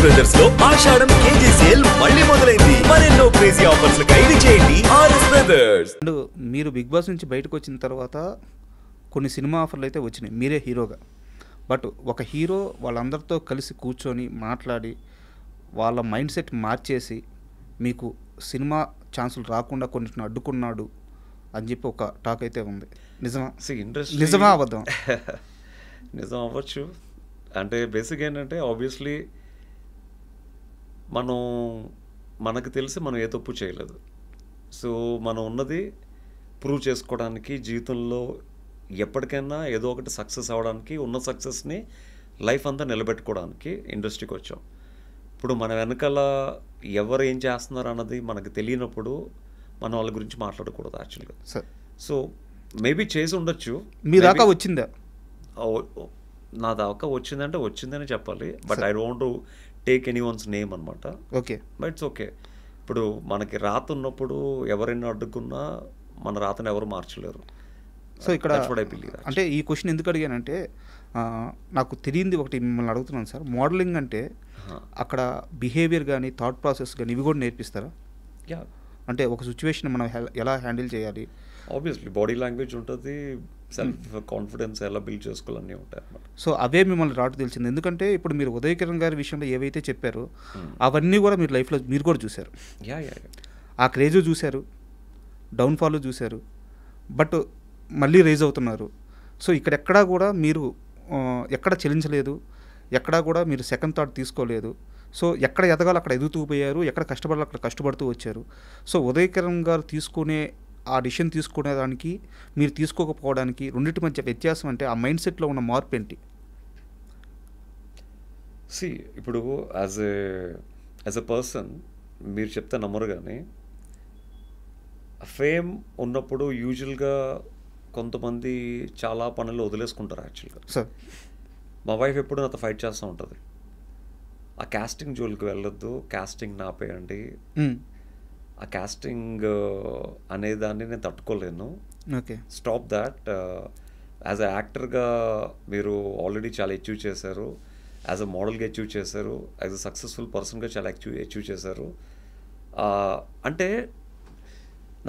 Brothers లో ఆషాఢం KG sale మళ్ళీ మొదలైంది. మరెన్నో క్రేజీ ఆఫర్స్ ఖైదీ చేయండి ఆర్ఎస్ బ్రదర్స్. మీరు బిగ్ బాస్ నుంచి బయటకు వచ్చిన తర్వాత కొన్ని సినిమా ఆఫర్లు అయితే వచ్చినాయి మీరే హీరోగా. బట్ ఒక హీరో వాళ్ళందరితో కలిసి కూర్చొని మాట్లాడి వాళ్ళ మైండ్ సెట్ మార్చేసి మీకు సినిమా ఛాన్సులు రాకుండా కొన్నిటిని అడ్డుకున్నాడు అని చెప్పి ఒక టాక్ అయితే ఉంది. నిజమా? నిజమా అబద్ధం? నిజం అవ్వచ్చు. అంటే బేసిక్ ఏంటంటే ఆబ్వియస్లీ మనకు తెలిసి మనం ఏ తప్పు చేయలేదు. సో మనం ఉన్నది ప్రూవ్ చేసుకోవడానికి, జీవితంలో ఎప్పటికైనా ఏదో ఒకటి సక్సెస్ అవ్వడానికి, ఉన్న సక్సెస్ని లైఫ్ అంతా నిలబెట్టుకోవడానికి ఇండస్ట్రీకి వచ్చాం. ఇప్పుడు మన వెనకాల ఎవరు ఏం చేస్తున్నారు అన్నది మనకు తెలియనప్పుడు మనం వాళ్ళ గురించి మాట్లాడకూడదు యాక్చువల్గా. సో మేబీ చేసి ఉండొచ్చు. మీ దాకా వచ్చిందా? నా దాకా వచ్చిందంటే వచ్చిందని చెప్పాలి. But I don't to take any one's name అనమాట. Okay, but it's okay. ఇప్పుడు మనకి రాత ఉన్నప్పుడు ఎవరైనా అడ్డుకున్నా మన రాతను ఎవరు మార్చలేరు. సో ఇక్కడ అంటే ఈ క్వశ్చన్ ఎందుకు అడిగానంటే నాకు తెలియంది ఒకటి మిమ్మల్ని అడుగుతున్నాను సార్. మోడలింగ్ అంటే అక్కడ బిహేవియర్ కానీ థాట్ ప్రాసెస్ కానీ ఇవి కూడా నేర్పిస్తారా? యా, అంటే ఒక సిచ్యువేషన్ మనం ఎలా హ్యాండిల్ చేయాలి? ఆబ్వియస్లీ బాడీ లాంగ్వేజ్ ఉంటుంది, సెల్ఫ్ కాన్ఫిడెన్స్ ఎలా బిల్డ్ చేసుకోవాలన్నీ ఉంటాయి అన్నమాట. సో అవే మిమ్మల్ని రాటు తెలిసింది. ఎందుకంటే ఇప్పుడు మీరు ఉదయ్ కిరణ్ గారి విషయంలో ఏవైతే చెప్పారో అవన్నీ కూడా మీరు లైఫ్లో మీరు కూడా చూశారు. యా యా, ఆ క్రేజు చూశారు, డౌన్ఫాల్ చూశారు, బట్ మళ్ళీ రైజ్ అవుతున్నారు. సో ఇక్కడెక్కడా కూడా మీరు ఎక్కడ చెల్లించలేదు, ఎక్కడా కూడా మీరు సెకండ్ థాట్ తీసుకోలేదు. సో ఎక్కడ ఎదగాలో అక్కడ ఎదుగుతూ పోయారు, ఎక్కడ కష్టపడాలో అక్కడ కష్టపడుతూ వచ్చారు. సో ఉదయ్ కిరణ్ గారు తీసుకునే ఆ డిసిషన్ తీసుకునేదానికి మీరు తీసుకోకపోవడానికి రెండింటి మధ్య వ్యత్యాసం అంటే ఆ మైండ్ సెట్లో ఉన్న మార్పు ఏంటి? సి ఇప్పుడు యాజ్ ఎ పర్సన్ మీరు చెప్తే నమ్మరు, కానీ ఫేమ్ ఉన్నప్పుడు యూజువల్గా కొంతమంది చాలా పనులు వదిలేసుకుంటారు యాక్చువల్గా. సార్ మా వైఫ్ ఎప్పుడు నాతో ఫైట్ చేస్తూ ఉంటుంది. ఆ కాస్టింగ్ జోలికి వెళ్ళొద్దు, కాస్టింగ్ నాపేయండి, ఆ కాస్టింగ్ అనే దాన్ని నేను తట్టుకోలేను, okay stop that. As a యాక్టర్గా మీరు ఆల్రెడీ చాలా అచీవ్ చేశారు, యాజ్ అ మోడల్గా అచీవ్ చేశారు, యాజ్ అ సక్సెస్ఫుల్ పర్సన్గా చాలా అచీవ్ చేశారు. అంటే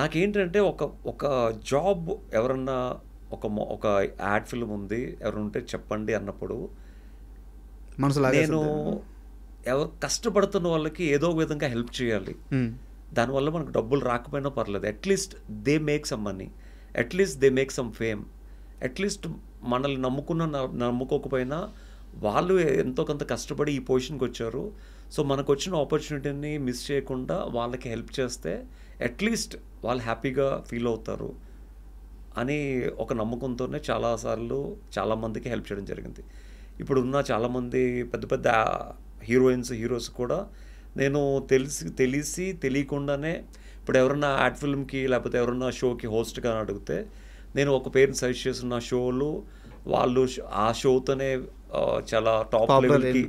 నాకేంటంటే ఒక జాబ్ ఎవరన్నా ఒక యాడ్ ఫిల్మ్ ఉంది ఎవరు ఉంటే చెప్పండి అన్నప్పుడు నేను ఎవరు కష్టపడుతున్న వాళ్ళకి ఏదో విధంగా హెల్ప్ చేయాలి. దానివల్ల మనకు డబ్బులు రాకపోయినా పర్లేదు, at least they make some money, at least they make some fame, at least మనల్ని నమ్ముకోకపోయినా వాళ్ళు ఎంతో కొంత కష్టపడి ఈ పొజిషన్కి వచ్చారు. సో మనకు వచ్చిన ఆపర్చునిటీని మిస్ చేయకుండా వాళ్ళకి హెల్ప్ చేస్తే అట్లీస్ట్ వాళ్ళు హ్యాపీగా ఫీల్ అవుతారు అని ఒక నమ్మకంతోనే చాలాసార్లు చాలామందికి హెల్ప్ చేయడం జరిగింది. ఇప్పుడున్న చాలామంది పెద్ద పెద్ద హీరోస్ కూడా నేను తెలియకుండానే ఇప్పుడు ఎవరన్నా యాడ్ ఫిల్మ్కి లేకపోతే ఎవరన్నా షోకి హోస్ట్గా అడిగితే నేను ఒక పేరుని సజెస్ట్ చేసిన షోలు వాళ్ళు ఆ షోతోనే చాలా టాప్ లెవెల్కి,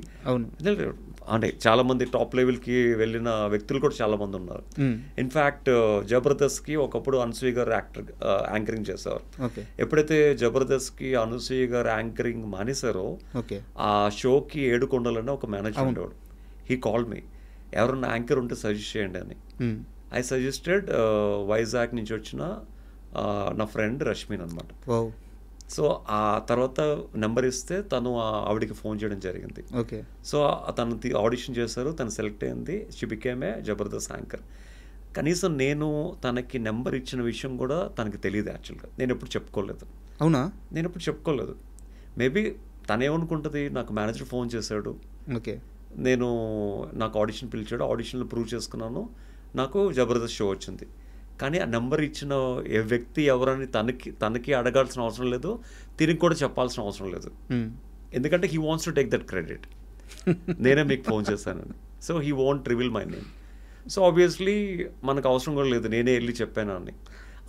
అంటే చాలామంది టాప్ లెవెల్కి వెళ్ళిన వ్యక్తులు కూడా చాలామంది ఉన్నారు. ఇన్ఫ్యాక్ట్ జబర్దస్త్కి ఒకప్పుడు అనసూయ గారు యాంకరింగ్ చేశారు. ఎప్పుడైతే జబర్దస్త్కి అనసూయ గారు యాంకరింగ్ మానేశారో ఆ షోకి ఏడుకొండలని ఒక మేనేజర్ ఉండేవాడు. హీ కాల్డ్ మీ, ఎవరన్నా యాంకర్ ఉంటే సజెస్ట్ చేయండి అని. ఐ సజెస్టెడ్ వైజాగ్ నుంచి వచ్చిన నా ఫ్రెండ్ రష్మిన్ అనమాట. సో ఆ తర్వాత నెంబర్ ఇస్తే తను ఆవిడికి ఫోన్ చేయడం జరిగింది. సో తను ఆడిషన్ చేశారు, తను సెలెక్ట్ అయింది, she became a Jabardasth anchor. కనీసం నేను తనకి నెంబర్ ఇచ్చిన విషయం కూడా తనకి తెలియదు యాక్చువల్గా. నేను ఎప్పుడు చెప్పుకోలేదు. అవునా? నేను ఎప్పుడు చెప్పుకోలేదు. మేబీ తనేమనుకుంటుంది, నాకు మేనేజర్ ఫోన్ చేశాడు, నాకు ఆడిషన్ పిలిచాడు, ఆడిషన్లో ప్రూవ్ చేసుకున్నాను, నాకు జబర్దస్త్ షో వచ్చింది. కానీ ఆ నెంబర్ ఇచ్చిన ఏ వ్యక్తి ఎవరని తనకి అడగాల్సిన అవసరం లేదు, తిరిగి కూడా చెప్పాల్సిన అవసరం లేదు. ఎందుకంటే he wants to take that credit, నేనే మీకు ఫోన్ చేశానని. So he want reveal my name. So obviously మనకు అవసరం కూడా లేదు, నేనే వెళ్ళి చెప్పాను అని.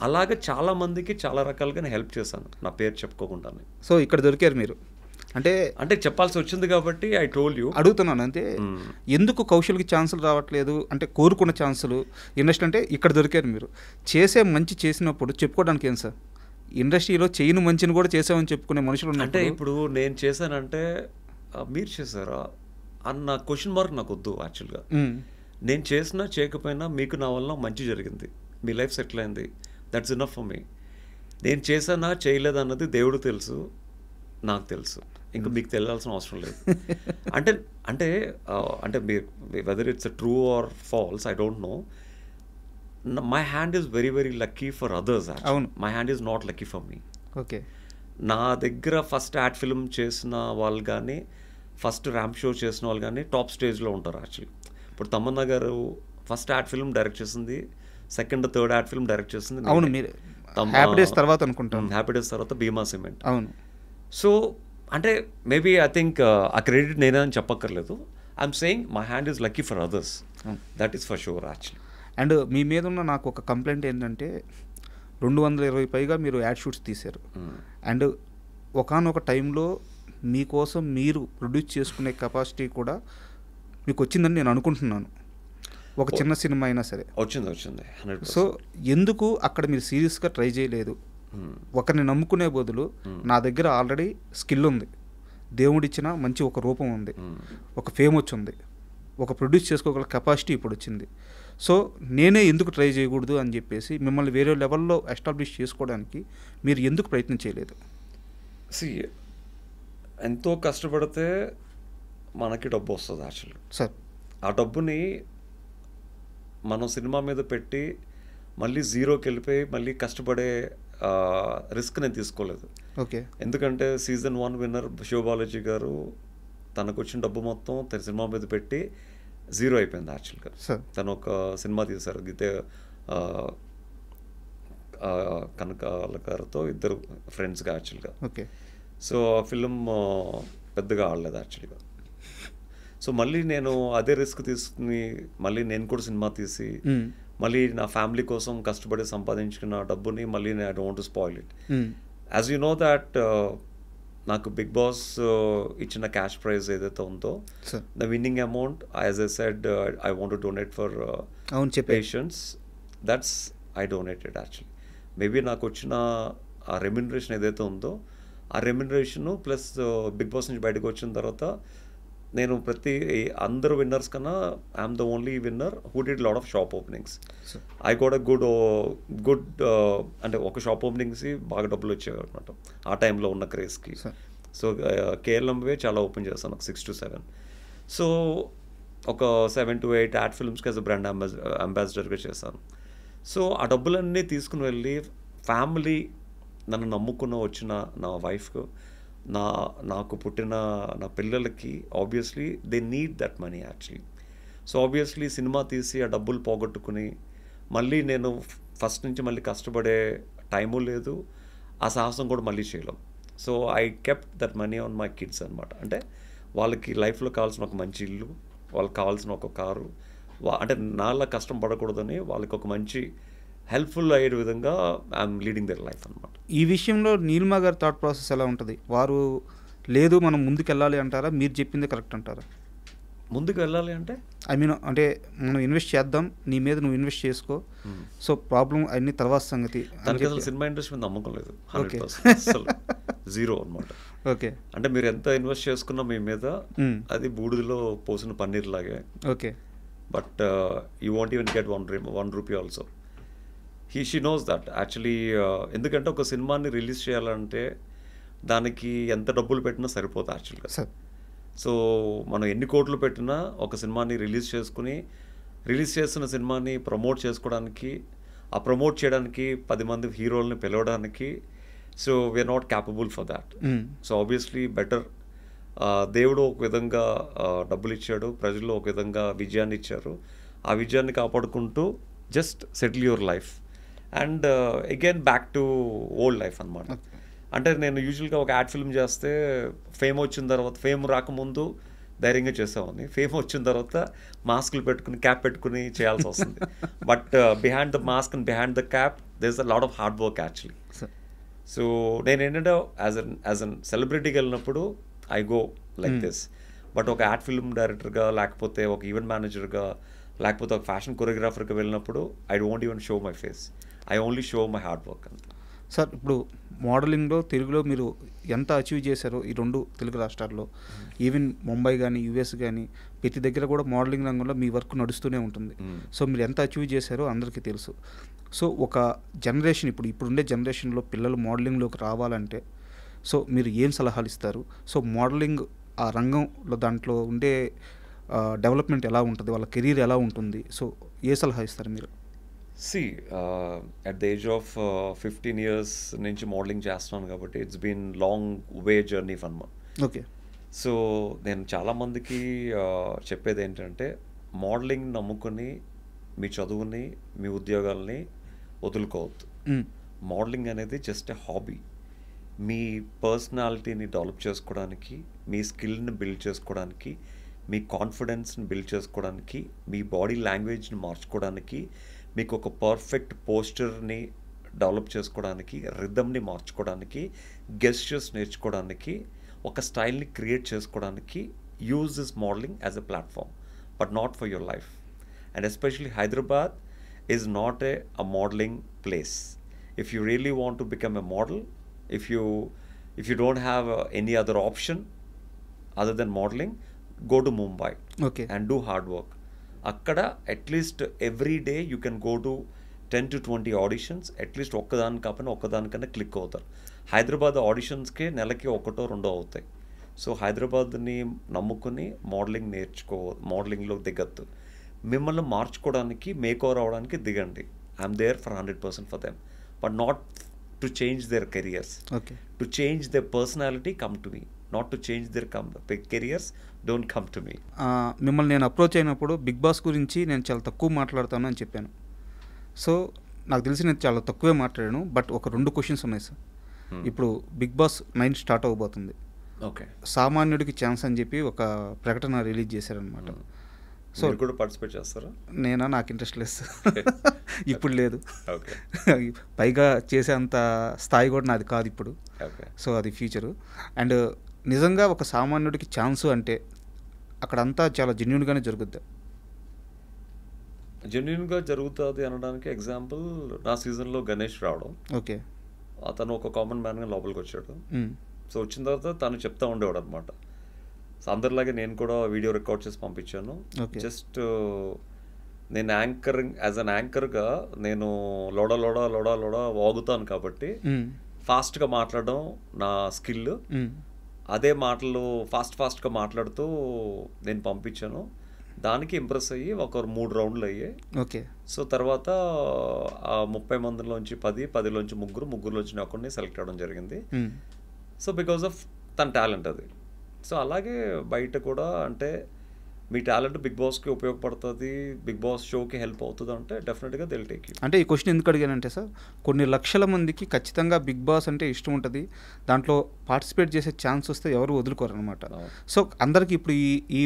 అలాగే చాలామందికి చాలా రకాలుగా నేను హెల్ప్ చేశాను నా పేరు చెప్పుకోకుండానే. సో ఇక్కడ దొరికారు మీరు, అంటే చెప్పాల్సి వచ్చింది కాబట్టి ఐ టోల్డ్ యూ. అడుగుతున్నాను అంతే, ఎందుకు కౌశల్కి ఛాన్సులు రావట్లేదు అంటే కోరుకున్న ఛాన్సులు ఇండస్ట్రీ అంటే ఇక్కడ దొరికారు మీరు. చేసే మంచి చేసినప్పుడు చెప్పుకోవడానికి ఏం సార్, ఇండస్ట్రీలో చేయను మంచిని కూడా చేసామని చెప్పుకునే మనుషులు అంటే ఇప్పుడు నేను చేశానంటే మీరు చేశారా అన్న క్వశ్చన్ మార్క్ నాకు వద్దు యాక్చువల్గా. నేను చేసినా చేయకపోయినా మీకు నా వల్ల మంచి జరిగింది, మీ లైఫ్ సెటిల్ అయింది, దట్స్ ఇనఫ్ ఫర్ మీ. నేను చేసానా చేయలేదు అన్నది దేవుడు తెలుసు, నాకు తెలుసు, ఇంకా మీకు తెలియాల్సిన అవసరం లేదు. అంటే అంటే అంటే మీరు whether it's true or false I don't know. My hand is very very lucky for others. My hand is not lucky for me. Okay. నా దగ్గర ఫస్ట్ యాడ్ ఫిల్మ్ చేసిన వాళ్ళు కానీ, ఫస్ట్ ర్యాంప్ షో చేసిన వాళ్ళు కానీ టాప్ స్టేజ్లో ఉంటారు యాక్చువల్లీ. ఇప్పుడు తమన్నా గారు ఫస్ట్ యాడ్ ఫిల్మ్ డైరెక్ట్ చేసింది, second third ad film direct చేసింది. అవును, మీరు హ్యాపీ డేస్ తర్వాత అనుకుంటాను. హ్యాపీ డేస్ తర్వాత భీమా సిమెంట్. అవును. సో అంటే మేబీ ఐ థింక్ ఆ క్రెడిట్ నేనే అని చెప్పక్కర్లేదు. I'm saying my hand is lucky for others, that is for sure actually. And మీ మీద ఉన్న నాకు ఒక కంప్లైంట్ ఏంటంటే 220 పైగా మీరు యాడ్ షూట్స్ తీశారు. అండ్ ఒకానొక టైంలో మీకోసం మీరు ప్రొడ్యూస్ చేసుకునే కెపాసిటీ కూడా మీకు వచ్చిందని నేను అనుకుంటున్నాను, ఒక చిన్న సినిమా అయినా సరే. వచ్చింది. సో ఎందుకు అక్కడ మీరు సీరియస్గా ట్రై చేయలేదు? ఒకరిని నమ్ముకునే బదులు నా దగ్గర ఆల్రెడీ స్కిల్ ఉంది, దేవుడిచ్చిన మంచి ఒక రూపం ఉంది, ఒక ఫేమ్ వచ్చింది, ఒక ప్రొడ్యూస్ చేసుకోగల కెపాసిటీ ఇప్పుడు వచ్చింది, సో నేనే ఎందుకు ట్రై చేయకూడదు అని చెప్పేసి మిమ్మల్ని వేరే లెవెల్లో ఎస్టాబ్లిష్ చేసుకోవడానికి మీరు ఎందుకు ప్రయత్నం చేయలేదు? ఎంతో కష్టపడితే మనకి డబ్బు వస్తుంది యాక్చువల్లీ. సార్ ఆ డబ్బుని మనం సినిమా మీద పెట్టి మళ్ళీ జీరోకి వెళ్ళిపోయి మళ్ళీ కష్టపడే రిస్క్ నేను తీసుకోలేదు. ఓకే. ఎందుకంటే సీజన్ 1 విన్నర్ శివబాలాజీ గారు తనకు వచ్చిన డబ్బు మొత్తం తన సినిమా మీద పెట్టి జీరో అయిపోయింది యాక్చువల్గా. తను ఒక సినిమా తీశారు గీతే కనకాల గారితో, ఇద్దరు ఫ్రెండ్స్గా యాక్చువల్గా. ఓకే. సో ఆ ఫిలిం పెద్దగా ఆడలేదు యాక్చువల్గా. సో మళ్ళీ నేను అదే రిస్క్ తీసుకుని మళ్ళీ నేను కూడా సినిమా తీసి మళ్ళీ నా ఫ్యామిలీ కోసం కష్టపడి సంపాదించుకున్న డబ్బుని మళ్ళీ నేను I don't spoil it. As you know that నాకు బిగ్ బాస్ ఇచ్చిన క్యాష్ ప్రైజ్ ఏదైతే ఉందో, the winning amount as I said I want to donate for patients, that's I donated actually. Maybe నాకు వచ్చిన ఆ రెమ్యునరేషన్ ఏదైతే ఉందో ఆ రెమ్యునరేషను ప్లస్ బిగ్ బాస్ నుంచి బయటకు వచ్చిన తర్వాత నేను అందరు విన్నర్స్ కన్నా I'm the only winner who did lot of shop openings. I got a good అంటే ఒక షాప్ ఓపెనింగ్స్ బాగా డబ్బులు వచ్చేవి అనమాట ఆ టైంలో ఉన్న క్రేజ్కి. సో కేఎల్ఎంవే చాలా ఓపెన్ చేస్తాను, ఒక 6 to 7. సో ఒక 7 to 8 యాడ్ ఫిల్మ్స్కి యాజ్ అ బ్రాండ్ అంబాసిడర్గా చేశాను. సో ఆ డబ్బులన్నీ తీసుకుని వెళ్ళి ఫ్యామిలీ నన్ను నమ్ముకున్న వచ్చిన నా వైఫ్కు, నాకు పుట్టిన నా పిల్లలకి obviously they need that money actually. So obviously cinema తీసి ఆ డబ్బులు పోగొట్టుకుని మళ్ళీ నేను ఫస్ట్ నుంచి మళ్ళీ కష్టపడే టైము లేదు, ఆ సాహసం కూడా మళ్ళీ చేయలేం. So I kept that money on my kids అనమాట. అంటే వాళ్ళకి లైఫ్లో కావాల్సిన ఒక మంచి ఇల్లు, వాళ్ళకి కావాల్సిన ఒక కారు, అంటే నాలా కష్టం పడకూడదని వాళ్ళకి ఒక మంచి హెల్ప్ఫుల్ అయ్యే విధంగా ఐఎమ్ లీడింగ్ దర్ లైఫ్ అనమాట. ఈ విషయంలో నీలిమా గారి థాట్ ప్రాసెస్ ఎలా ఉంటుంది? వారు లేదు మనం ముందుకు వెళ్ళాలి అంటారా, మీరు చెప్పింది కరెక్ట్ అంటారా? ముందుకు వెళ్ళాలి అంటే ఐ మీన్ అంటే మనం ఇన్వెస్ట్ చేద్దాం, నీ మీద నువ్వు ఇన్వెస్ట్ చేసుకో, సో ప్రాబ్లం అన్ని తర్వాత సంగతి. దానికి అసలు సినిమా ఇండస్ట్రీ మీద నమ్మకం లేదు, 100% అసలు జీరో అనమాట. ఓకే. అంటే మీరు ఎంత ఇన్వెస్ట్ చేసుకున్నా మీ మీద అది బూడిదలో పోసిన పన్నీర్ లాగే. Okay. But you want even get 1 rupee also. She knows that actually. ఎందుకంటే ఒక సినిమాని రిలీజ్ చేయాలంటే దానికి ఎంత డబ్బులు పెట్టినా సరిపోతుంది యాక్చువల్గా. సో మనం ఎన్ని కోట్లు పెట్టినా ఒక సినిమాని రిలీజ్ చేసిన సినిమాని ప్రమోట్ చేసుకోవడానికి, ఆ ప్రమోట్ చేయడానికి 10 మంది హీరోల్ని పిలవడానికి, so we're not capable for that. So obviously better దేవుడు ఒక విధంగా డబ్బులు ఇచ్చాడు, ప్రజలు ఒక విధంగా విజయాన్ని ఇచ్చారు, ఆ విజయాన్ని కాపాడుకుంటూ just settle your life and again back to old life అనమాట. అంటే నేను యూజువల్గా ఒక యాడ్ ఫిల్మ్ చేస్తే ఫేమ్ వచ్చిన తర్వాత, ఫేమ్ రాకముందు ధైర్యంగా చేసేవాడిని, ఫేమ్ వచ్చిన తర్వాత మాస్కులు పెట్టుకుని క్యాప్ పెట్టుకుని చేయాల్సి వస్తుంది. But behind the mask and behind the cap there is a lot of hard work actually. So నేను ఏంటంటే యాజ్ అన్ సెలబ్రిటీకి వెళ్ళినప్పుడు I go like this. But ఒక యాడ్ ఫిల్మ్ డైరెక్టర్గా, లేకపోతే ఒక ఈవెంట్ మేనేజర్గా, లేకపోతే ఒక ఫ్యాషన్ కొరియోగ్రాఫర్గా వెళ్ళినప్పుడు I don't even show my face, I only show my hard work అంతే. సార్ ఇప్పుడు మోడలింగ్లో తెలుగులో మీరు ఎంత అచీవ్ చేశారో ఈ 2 తెలుగు రాష్ట్రాల్లో, ఈవెన్ ముంబై కానీ యూఎస్ కానీ ప్రతి దగ్గర కూడా మోడలింగ్ రంగంలో మీ వర్క్ నడుస్తూనే ఉంటుంది. సో మీరు ఎంత అచీవ్ చేశారో అందరికీ తెలుసు. సో ఒక జనరేషన్ ఇప్పుడుండే జనరేషన్లో పిల్లలు మోడలింగ్లోకి రావాలంటే సో మీరు ఏం సలహాలు ఇస్తారు? సో మోడలింగ్ ఆ రంగంలో దాంట్లో ఉండే డెవలప్మెంట్ ఎలా ఉంటుంది, వాళ్ళ కెరీర్ ఎలా ఉంటుంది, సో ఏ సలహా ఇస్తారు మీరు? See at the age of 15 years నుంచి మోడలింగ్ చేస్తున్నాను కాబట్టి it's been long way journey for man. Okay. So నేను చాలామందికి చెప్పేది ఏంటంటే మోడలింగ్ నమ్ముకొని మీ చదువుని మీ ఉద్యోగాల్ని వదులుకోవద్దు. మోడలింగ్ అనేది జస్ట్ ఎ హాబీ. మీ పర్సనాలిటీని డెవలప్ చేసుకోవడానికి, మీ స్కిల్ని బిల్డ్ చేసుకోవడానికి, మీ కాన్ఫిడెన్స్ని బిల్డ్ చేసుకోవడానికి, మీ బాడీ లాంగ్వేజ్ని మార్చుకోవడానికి, మీకు ఒక పర్ఫెక్ట్ పోస్చర్ని డెవలప్ చేసుకోవడానికి, రిథమ్ని మార్చుకోవడానికి, గెస్చర్స్ నేర్చుకోవడానికి, ఒక స్టైల్ని క్రియేట్ చేసుకోవడానికి use this modelling as a platform, but not for your life. And especially Hyderabad is not a modeling place. If you really want to become a model, if you don't have any other option other than modeling, go to Mumbai. Okay. And do hard work. అక్కడ at least every day you can go to 10 to 20 auditions. At least ఒక్కదానికన్నా click అవుతారు. హైదరాబాద్ ఆడిషన్స్కే నెలకి 1-2 అవుతాయి. So హైదరాబాద్ని నమ్ముకుని మోడలింగ్లో దిగద్దు. మిమ్మల్ని మార్చుకోవడానికి, మేక్ ఓవర్ అవ్వడానికి దిగండి. I'm there for 100% for them, but not to change their careers. Okay. To change their personality, come to me. Not to change their careers, don't come to me. మిమ్మల్ని నేను approach అయినప్పుడు big boss గురించి నేను చాలా తక్కువ మాట్లాడతాను అని చెప్పాను. సో నాకు తెలిసి నేను చాలా తక్కువే మాట్లాడాను. బట్ ఒక 2 క్వశ్చన్స్ ఉన్నాయి సార్. ఇప్పుడు బిగ్ బాస్ 9 స్టార్ట్ అవ్వబోతుంది. ఓకే. సామాన్యుడికి ఛాన్స్ అని చెప్పి ఒక ప్రకటన రిలీజ్ చేశారనమాట. సో కూడా పార్టిసిపేట్ చేస్తారా? నాకు ఇంట్రెస్ట్ లేదు సార్. ఇప్పుడు లేదు. ఓకే. పైగా చేసే అంత స్థాయి కూడా నాది కాదు ఇప్పుడు. ఓకే. సో అది ఫ్యూచరు. అండ్ నిజంగా ఒక సామాన్యుడికి ఛాన్సు అంటే అక్కడంతా చాలా జెన్యూన్గానే జరుగుద్ది. జెన్యున్గా జరుగుతుంది అనడానికి ఎగ్జాంపుల్ నా సీజన్లో గణేష్ రావడం. ఓకే. అతను ఒక కామన్ మ్యాన్గా లోపలికి వచ్చాడు. సో వచ్చిన తర్వాత తను చెప్తా ఉండేవాడు అనమాట. సో అందరిలాగే నేను కూడా వీడియో రికార్డ్ చేసి పంపించాను. జస్ట్ నేను యాజ్ అన్ యాంకర్గా నేను లోడా లోడా లోడా లోడా వాగుతాను కాబట్టి ఫాస్ట్గా మాట్లాడడం నా స్కిల్. అదే మాటలు ఫాస్ట్గా మాట్లాడుతూ నేను పంపించాను. దానికి ఇంప్రెస్ అయ్యి ఒక 3 రౌండ్లు అయ్యాయి. ఓకే. సో తర్వాత 30 మందిలోంచి 10లోంచి ముగ్గురులోంచి ఒకరిని సెలెక్ట్ అవ్వడం జరిగింది. సో బికాజ్ ఆఫ్ తన టాలెంట్ అది. సో అలాగే బయట కూడా అంటే మీ టాలెంట్ బిగ్ బాస్కి ఉపయోగపడుతుంది, బిగ్ బాస్ షోకి హెల్ప్ అవుతుంది అంటే డెఫినెట్గా దిల్ టేక్ యూ. అంటే ఈ క్వశ్చన్ ఎందుకు అడిగానంటే సార్, కొన్ని లక్షల మందికి ఖచ్చితంగా బిగ్ బాస్ అంటే ఇష్టం ఉంటుంది. దాంట్లో పార్టిసిపేట్ చేసే ఛాన్స్ వస్తే ఎవరు వదులుకోరు అనమాట. సో అందరికీ ఇప్పుడు ఈ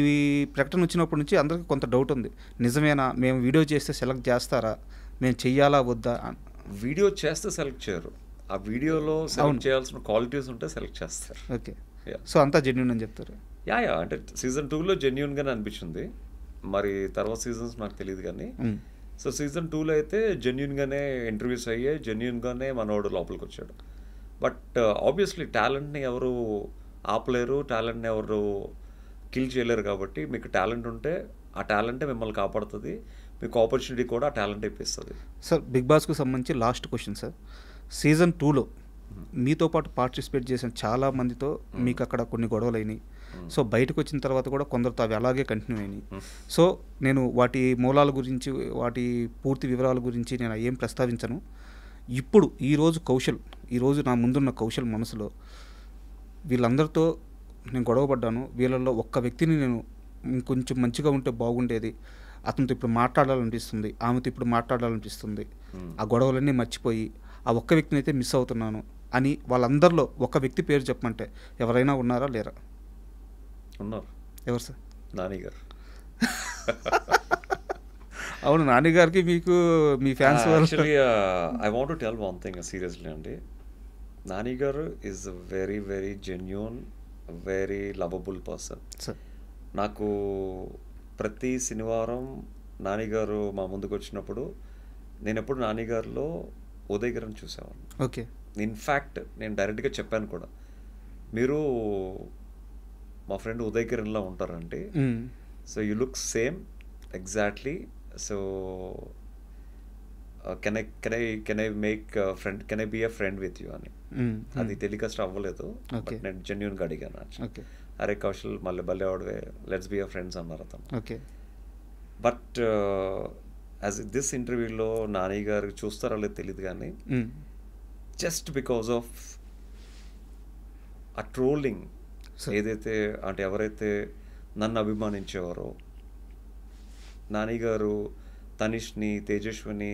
ప్రకటన వచ్చినప్పటి నుంచి అందరికీ కొంత డౌట్ ఉంది. నిజమేనా, మేము వీడియో చేస్తే సెలెక్ట్ చేస్తారా, మేము చెయ్యాలా వద్దా? వీడియో చేస్తే సెలెక్ట్ చేయరు. ఆ వీడియోలో సెలెక్ట్ చేయాల్సిన క్వాలిటీస్ ఉంటే సెలెక్ట్ చేస్తారు. ఓకే. సో అంతా జెన్యూన్ అని చెప్తారు. యా అంటే సీజన్ 2లో జెన్యూన్గానే అనిపించింది. మరి తర్వాత సీజన్స్ నాకు తెలియదు కానీ సో సీజన్ 2లో అయితే జెన్యూన్గానే ఇంటర్వ్యూస్ అయ్యాయి, జెన్యూన్గానే మనోడు లోపలికి వచ్చాడు. బట్ ఆబ్వియస్లీ టాలెంట్ని ఎవరు ఆపలేరు, టాలెంట్ని ఎవరు కిల్ చేయలేరు. కాబట్టి మీకు టాలెంట్ ఉంటే ఆ టాలెంటే మిమ్మల్ని కాపాడుతుంది, మీకు ఆపర్చునిటీ కూడా ఆ టాలెంట్ ఇప్పిస్తుంది. సార్ బిగ్ బాస్కు సంబంధించి లాస్ట్ క్వశ్చన్ సార్, సీజన్ 2లో మీతో పాటు పార్టిసిపేట్ చేసిన చాలా మందితో మీకు అక్కడ కొన్ని గొడవలు అయినాయి. సో బయటకు వచ్చిన తర్వాత కూడా కొందరితో అవి అలాగే కంటిన్యూ అయినాయి. సో నేను వాటి మూలాల గురించి, వాటి పూర్తి వివరాల గురించి నేను ఏం ప్రస్తావించను. ఇప్పుడు ఈరోజు నా ముందున్న కౌశల్ మనసులో వీళ్ళందరితో నేను గొడవపడ్డాను, వీళ్ళల్లో ఒక్క వ్యక్తిని నేను ఇంకొంచెం మంచిగా ఉంటే బాగుండేది, అతనితో ఇప్పుడు మాట్లాడాలనిపిస్తుంది, ఆమెతో ఇప్పుడు మాట్లాడాలనిపిస్తుంది, ఆ గొడవలన్నీ మర్చిపోయి ఆ ఒక్క వ్యక్తిని అయితే మిస్ అవుతున్నాను అని వాళ్ళందరిలో ఒక వ్యక్తి పేరు చెప్పమంటే ఎవరైనా ఉన్నారా లేరా? ఉన్నారు. ఎవరు సార్? నాని గారు. అవును, నాని గారికి మీకు మీ fans actually I want to tell one thing seriously అండి. నాని గారు is very very genuine, very lovable person. నాకు ప్రతి శనివారం నాని గారు మా ముందుకు వచ్చినప్పుడు నేను ఎప్పుడు నాని గారిలో ఉదయ్ గారిని చూసేవాడిని. ఓకే. ఇన్ఫ్యాక్ట్ నేను డైరెక్ట్గా చెప్పాను కూడా, మీరు మా ఫ్రెండ్ ఉదయ్ కిరణ్లా ఉంటారంటే, so you look same exactly, so can I make friend, can I be a friend with you అని. అది టెలికాస్ట్ అవ్వలేదు, బట్ నేను జెన్యున్గా అడిగాను. అరే కౌశల్ మళ్ళీ భలే ఆడవే, లెట్స్ బీ అ ఫ్రెండ్స్ అన్నారు అతను. బట్ యాజ్ దిస్ ఇంటర్వ్యూలో నాని గారు చూస్తారో లేదో తెలియదు కానీ, జస్ట్ బికాస్ ఆఫ్ ఆ ట్రోలింగ్ ఏదైతే అంటే ఎవరైతే నన్ను అభిమానించేవారో, నాని గారు తనిష్ని, తేజస్విని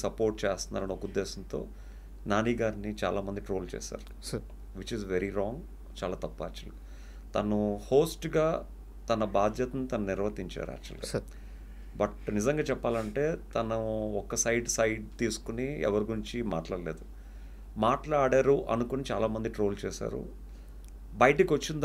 సపోర్ట్ చేస్తున్నారని ఒక ఉద్దేశంతో నాని గారిని చాలామంది ట్రోల్ చేశారు, విచ్ ఈస్ వెరీ రాంగ్, చాలా తప్పు. యాక్చువల్గా తను హోస్ట్గా తన బాధ్యతను తను నిర్వర్తించారు యాక్చువల్గా. బట్ నిజంగా చెప్పాలంటే తను ఒక సైడ్ తీసుకుని ఎవరి గురించి మాట్లాడలేదు. మాట్లాడారు అనుకుని చాలామంది ట్రోల్ చేశారు. బయటకు వచ్చిన